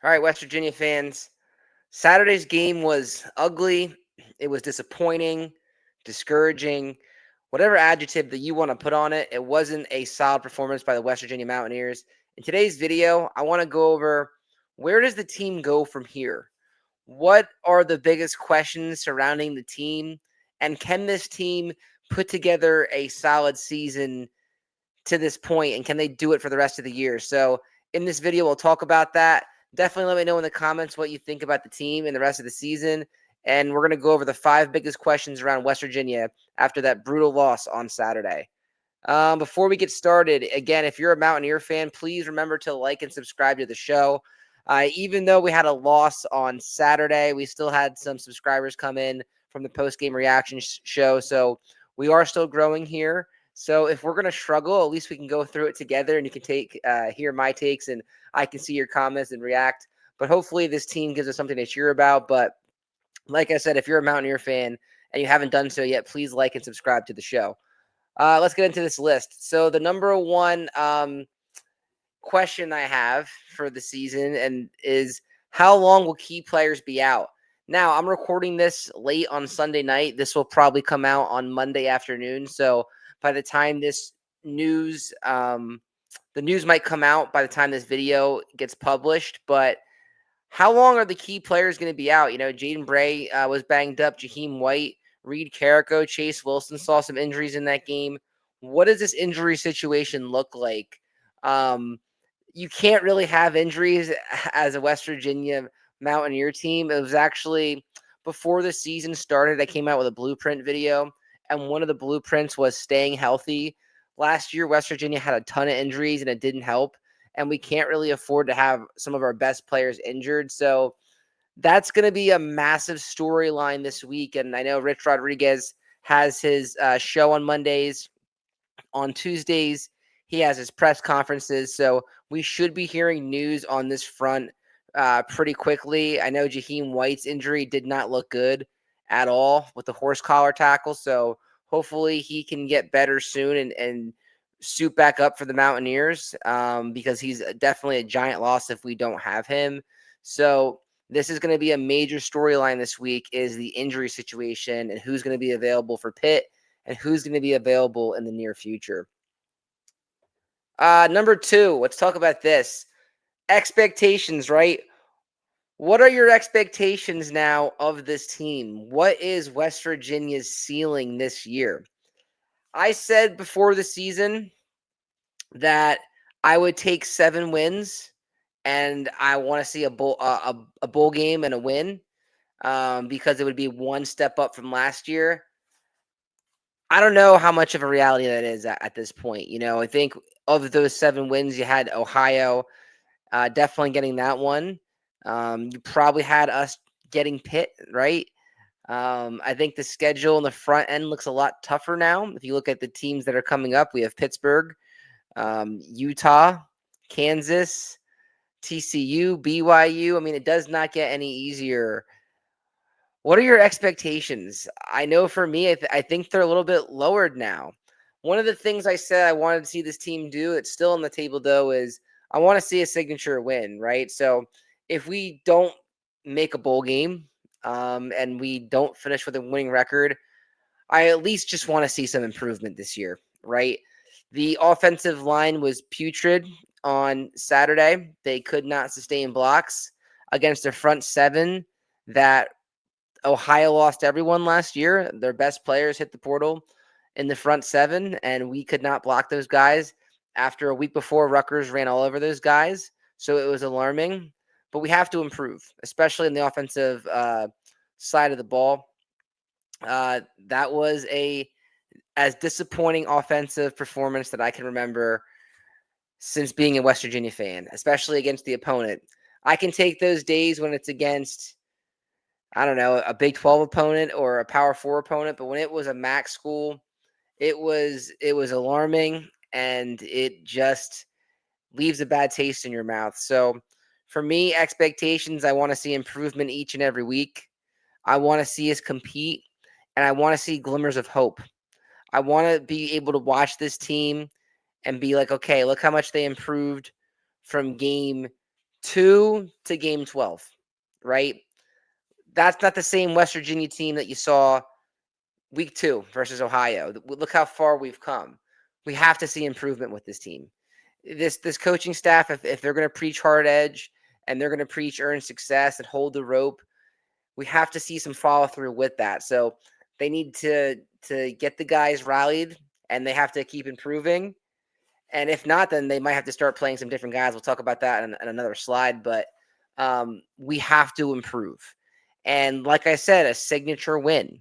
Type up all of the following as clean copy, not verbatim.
All right, West Virginia fans. Saturday's game was ugly. It was disappointing, discouraging, whatever adjective that you want to put on it. It wasn't a solid performance by the West Virginia Mountaineers. In today's video, I want to go over where does the team go from here? What are the biggest questions surrounding the team? And can this team put together a solid season to this point, and can they do it for the rest of the year? So in this video, we'll talk about that. Definitely let me know in the comments what you think about the team and the rest of the season. And we're going to go over the 5 biggest questions around West Virginia after that brutal loss on Saturday. Before we get started, again, if you're a Mountaineer fan, please remember to like and subscribe to the show. Even though we had a loss on Saturday, we still had some subscribers come in from the post-game reaction show. So we are still growing here. So if we're going to struggle, at least we can go through it together and you can hear my takes and I can see your comments and react. But hopefully this team gives us something to cheer about. But like I said, if you're a Mountaineer fan and you haven't done so yet, please like and subscribe to the show. Let's get into this list. So the number one question I have for the season and is how long will key players be out? Now, I'm recording this late on Sunday night. This will probably come out on Monday afternoon. So by the time this news, the news might come out by the time this video gets published. But how long are the key players going to be out? You know, Jaden Bray was banged up. Jaheim White, Reed Carrico, Chase Wilson saw some injuries in that game. What does this injury situation look like? You can't really have injuries as a West Virginia Mountaineer team. It was actually before the season started, I came out with a blueprint video, and one of the blueprints was staying healthy. Last year, West Virginia had a ton of injuries, and it didn't help, and we can't really afford to have some of our best players injured. So that's going to be a massive storyline this week, and I know Rich Rodriguez has his show on Mondays. On Tuesdays, he has his press conferences, so we should be hearing news on this front pretty quickly. I know Jaheim White's injury did not look good at all with the horse collar tackle, so hopefully he can get better soon and suit back up for the Mountaineers because he's definitely a giant loss if we don't have him. So this is going to be a major storyline this week is the injury situation and who's going to be available for Pitt and who's going to be available in the near future. Number 2, let's talk about this. Expectations, right? What are your expectations now of this team? What is West Virginia's ceiling this year? I said before the season that I would take 7 wins and I want to see a bowl game and a win because it would be one step up from last year. I don't know how much of a reality that is at this point. You know, I think of those 7 wins, you had Ohio definitely getting that one. You probably had us getting Pitt, right? I think the schedule in the front end looks a lot tougher now. If you look at the teams that are coming up, we have Pittsburgh, Utah, Kansas, TCU, BYU. I mean, it does not get any easier. What are your expectations? I know for me, I think they're a little bit lowered now. One of the things I said I wanted to see this team do, it's still on the table though, is I want to see a signature win, right? So if we don't make a bowl game and we don't finish with a winning record, I at least just want to see some improvement this year, right? The offensive line was putrid on Saturday. They could not sustain blocks against a front 7 that Ohio lost everyone last year. Their best players hit the portal in the front 7, and we could not block those guys. After a week before, Rutgers ran all over those guys, so it was alarming. But we have to improve, especially in the offensive side of the ball. That was as disappointing offensive performance that I can remember since being a West Virginia fan, especially against the opponent. I can take those days when it's against, I don't know, a Big 12 opponent or a Power 4 opponent, but when it was a MAC school, it was alarming, and it just leaves a bad taste in your mouth. So for me, expectations, I want to see improvement each and every week. I want to see us compete, and I want to see glimmers of hope. I want to be able to watch this team and be like, okay, look how much they improved from game 2 to game 12, right? That's not the same West Virginia team that you saw week 2 versus Ohio. Look how far we've come. We have to see improvement with this team. This coaching staff, if they're going to preach hard edge and they're going to preach earn success and hold the rope, we have to see some follow through with that. So they need to get the guys rallied, and they have to keep improving. And if not, then they might have to start playing some different guys. We'll talk about that in another slide. But we have to improve. And like I said, a signature win.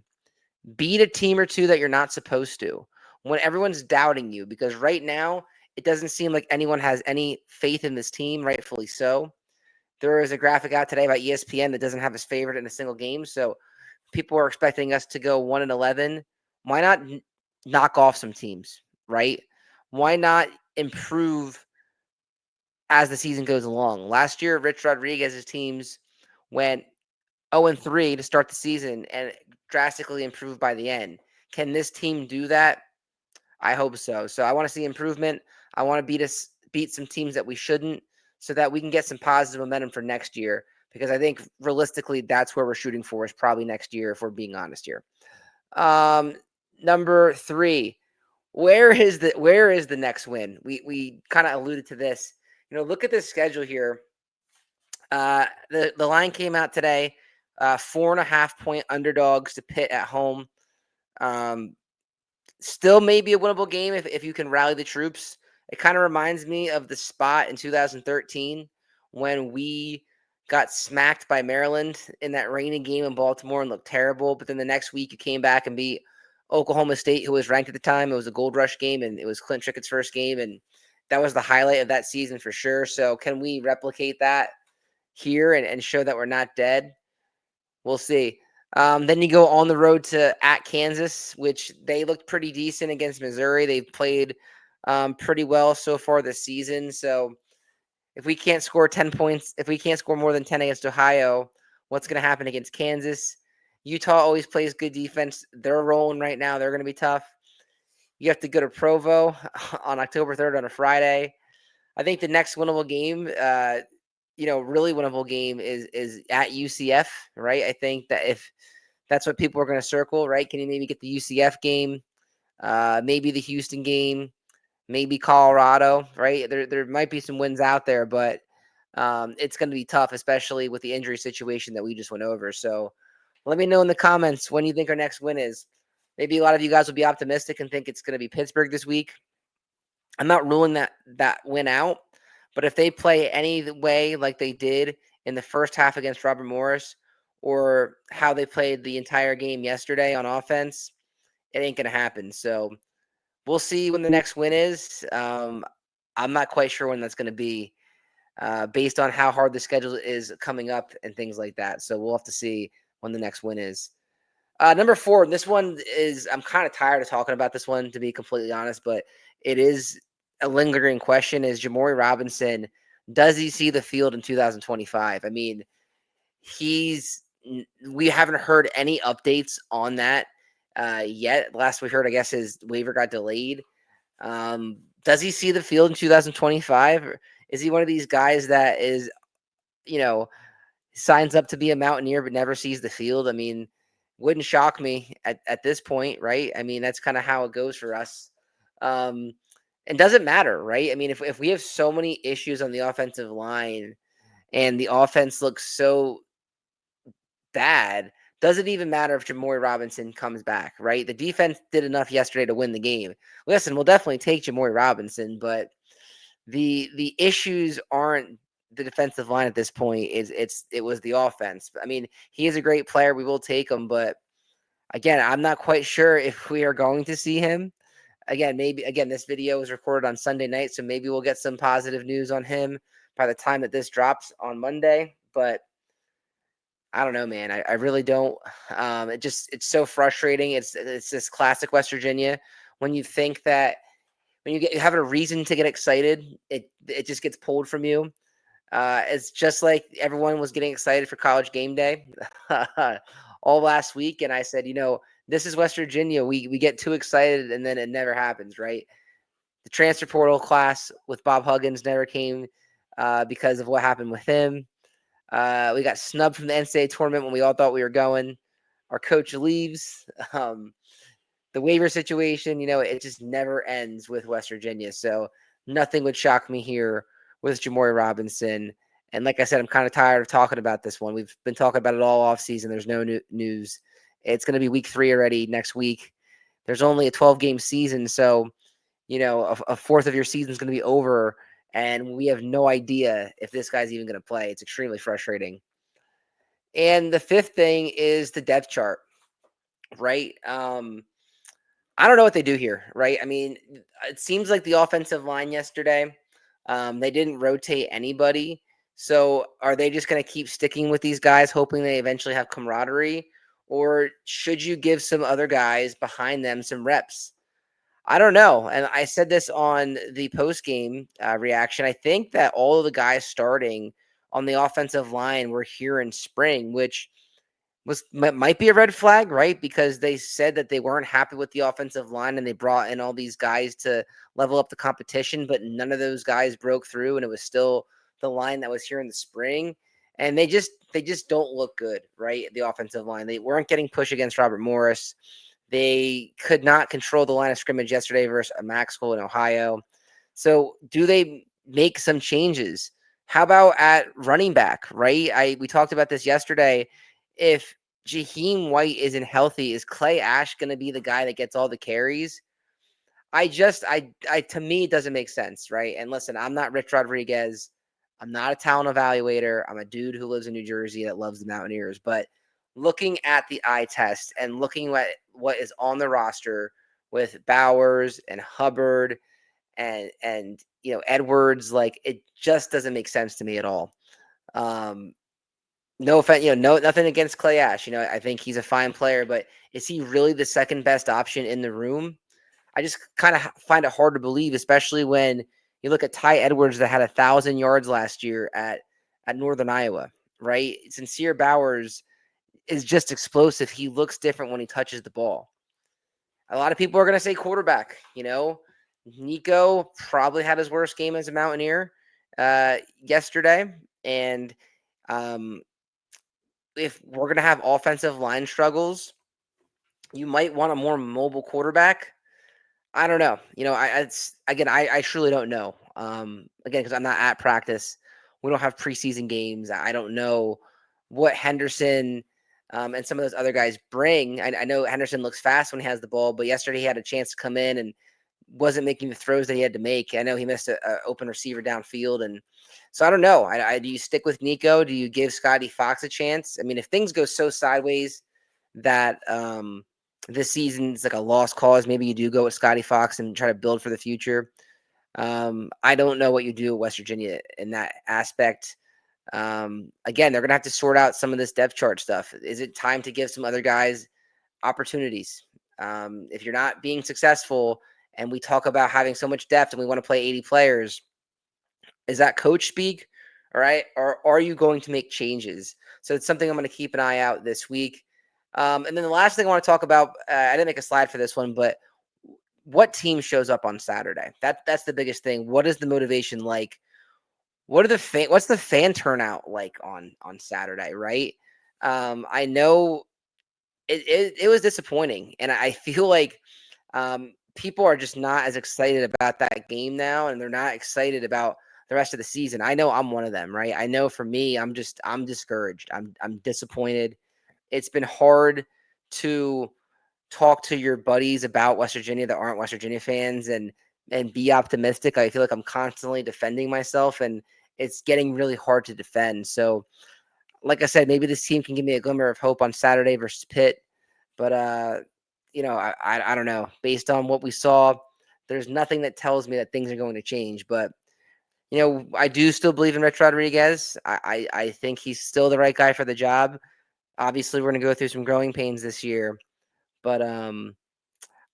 Beat a team or two that you're not supposed to. When everyone's doubting you, because right now it doesn't seem like anyone has any faith in this team, rightfully so. There is a graphic out today about ESPN that doesn't have his favorite in a single game. So people are expecting us to go 1-11. Why not knock off some teams, right? Why not improve as the season goes along? Last year, Rich Rodriguez's teams went 0-3 to start the season and drastically improved by the end. Can this team do that? I hope so. So I want to see improvement. I want to beat some teams that we shouldn't, so that we can get some positive momentum for next year. Because I think realistically, that's where we're shooting for, is probably next year, if we're being honest here. Number 3, where is the next win? We kind of alluded to this. Look at this schedule here. The line came out today. 4.5-point underdogs to Pitt at home. Still maybe a winnable game if you can rally the troops. It kind of reminds me of the spot in 2013 when we got smacked by Maryland in that rainy game in Baltimore and looked terrible. But then the next week you came back and beat Oklahoma State, who was ranked at the time. It was a Gold Rush game, and it was Clint Trickett's first game, and that was the highlight of that season for sure. So can we replicate that here and show that we're not dead? We'll see. Then you go on the road at Kansas, which they looked pretty decent against Missouri. They've played pretty well so far this season. So if we can't score 10 points, if we can't score more than 10 against Ohio, what's going to happen against Kansas? Utah always plays good defense. They're rolling right now. They're going to be tough. You have to go to Provo on October 3rd on a Friday. I think the next winnable game, really winnable game is at UCF, right? I think that if that's what people are going to circle, right? Can you maybe get the UCF game, maybe the Houston game, maybe Colorado, right? There might be some wins out there, but it's going to be tough, especially with the injury situation that we just went over. So let me know in the comments when you think our next win is. Maybe a lot of you guys will be optimistic and think it's going to be Pittsburgh this week. I'm not ruling that win out, but if they play any way like they did in the first half against Robert Morris, or how they played the entire game yesterday on offense, it ain't going to happen. So we'll see when the next win is. I'm not quite sure when that's going to be, based on how hard the schedule is coming up and things like that. So we'll have to see when the next win is. Number 4, this one is, I'm kind of tired of talking about this one, to be completely honest, but it is a lingering question, is Jamori Robinson, does he see the field in 2025? I mean, we haven't heard any updates on that yet. Last we heard, I guess his waiver got delayed. Does he see the field in 2025? Or is he one of these guys that is, signs up to be a Mountaineer but never sees the field? I mean, wouldn't shock me at this point, right? I mean, that's kind of how it goes for us. And doesn't matter, right? I mean, if we have so many issues on the offensive line and the offense looks so bad, does it even matter if Jamori Robinson comes back, right? The defense did enough yesterday to win the game. Listen, we'll definitely take Jamori Robinson, but the issues aren't the defensive line at this point. It was the offense. I mean, he is a great player. We will take him, but again, I'm not quite sure if we are going to see him. Again, this video was recorded on Sunday night, so maybe we'll get some positive news on him by the time that this drops on Monday. But I don't know, man. I really don't. It's so frustrating. It's this classic West Virginia. When you think that when you have a reason to get excited, it just gets pulled from you. It's just like everyone was getting excited for College Game Day all last week, and I said, this is West Virginia. We get too excited, and then it never happens, right? The transfer portal class with Bob Huggins never came because of what happened with him. We got snubbed from the NCAA tournament when we all thought we were going. Our coach leaves. The waiver situation, it just never ends with West Virginia. So nothing would shock me here with Jamori Robinson. And like I said, I'm kind of tired of talking about this one. We've been talking about it all off season. There's no news. It's going to be week 3 already next week. There's only a 12-game season. So, a fourth of your season is going to be over. And we have no idea if this guy's even going to play. It's extremely frustrating. And the fifth thing is the depth chart, right? I don't know what they do here, right? I mean, it seems like the offensive line yesterday, they didn't rotate anybody. So are they just going to keep sticking with these guys, hoping they eventually have camaraderie? Or should you give some other guys behind them some reps? I don't know. And I said this on the post-game reaction. I think that all of the guys starting on the offensive line were here in spring, which might be a red flag, right? Because they said that they weren't happy with the offensive line and they brought in all these guys to level up the competition, but none of those guys broke through, and it was still the line that was here in the spring. And they just don't look good, right? The offensive line. They weren't getting push against Robert Morris. They could not control the line of scrimmage yesterday versus a MAC school in Ohio. So do they make some changes? How about at running back, right? We talked about this yesterday. If Jaheim White isn't healthy, is Clay Ash going to be the guy that gets all the carries? To me, it doesn't make sense, right? And listen, I'm not Rich Rodriguez. I'm not a talent evaluator. I'm a dude who lives in New Jersey that loves the Mountaineers. But looking at the eye test and looking at what is on the roster with Bowers and Hubbard and Edwards, like, it just doesn't make sense to me at all. No offense, nothing against Clay Ash. I think he's a fine player, but is he really the second best option in the room? I just kind of find it hard to believe, especially when you look at Ty Edwards that had 1,000 yards last year at Northern Iowa, right? Sincere Bowers is just explosive. He looks different when he touches the ball. A lot of people are going to say quarterback. Nico probably had his worst game as a Mountaineer yesterday, and if we're going to have offensive line struggles, you might want a more mobile quarterback. I don't know. I truly don't know. Again, because I'm not at practice. We don't have preseason games. I don't know what Henderson and some of those other guys bring. I know Henderson looks fast when he has the ball, but yesterday he had a chance to come in and wasn't making the throws that he had to make. I know he missed a open receiver downfield, and so I don't know. Do you stick with Nico? Do you give Scotty Fox a chance? I mean, if things go so sideways that this season's like a lost cause, maybe you do go with Scotty Fox and try to build for the future. I don't know what you do at West Virginia in that aspect. Again, they're going to have to sort out some of this depth chart stuff. Is it time to give some other guys opportunities? If you're not being successful and we talk about having so much depth and we want to play 80 players, is that coach speak? All right. Or are you going to make changes? So it's something I'm going to keep an eye out this week. And then the last thing I want to talk about, I didn't make a slide for this one, but what team shows up on Saturday? That's the biggest thing. What is the motivation like? What's the fan turnout like on Saturday, right? I know it was disappointing, and I feel like people are just not as excited about that game now, and they're not excited about the rest of the season. I know I'm one of them, right? I know for me, I'm discouraged. I'm disappointed. It's been hard to talk to your buddies about West Virginia that aren't West Virginia fans and be optimistic. I feel like I'm constantly defending myself, and it's getting really hard to defend. So, like I said, maybe this team can give me a glimmer of hope on Saturday versus Pitt. But I don't know. Based on what we saw, there's nothing that tells me that things are going to change. But I do still believe in Rich Rodriguez. I think he's still the right guy for the job. Obviously, we're going to go through some growing pains this year, but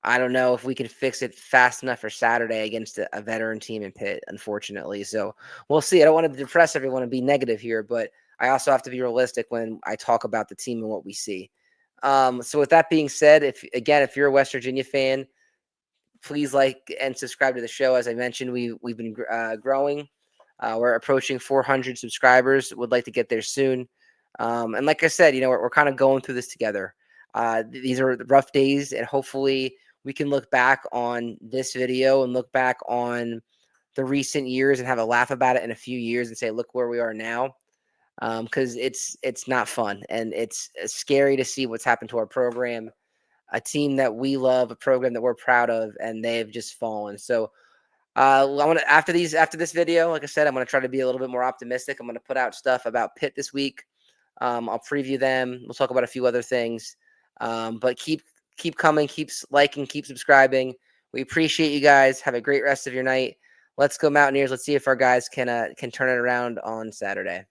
I don't know if we can fix it fast enough for Saturday against a veteran team in Pitt, unfortunately. So we'll see. I don't want to depress everyone and be negative here, but I also have to be realistic when I talk about the team and what we see. So with that being said, if you're a West Virginia fan, please like and subscribe to the show. As I mentioned, we've been growing. We're approaching 400 subscribers. Would like to get there soon. And like I said, we're kind of going through this together. These are the rough days, and hopefully we can look back on this video and look back on the recent years and have a laugh about it in a few years and say, look where we are now. Because it's not fun, and it's scary to see what's happened to our program, a team that we love, a program that we're proud of, and they've just fallen. So I want to after this video, like I said, I'm going to try to be a little bit more optimistic. I'm going to put out stuff about Pitt this week. I'll preview them. We'll talk about a few other things. But keep coming, keep liking, keep subscribing. We appreciate you guys. Have a great rest of your night. Let's go Mountaineers. Let's see if our guys can turn it around on Saturday.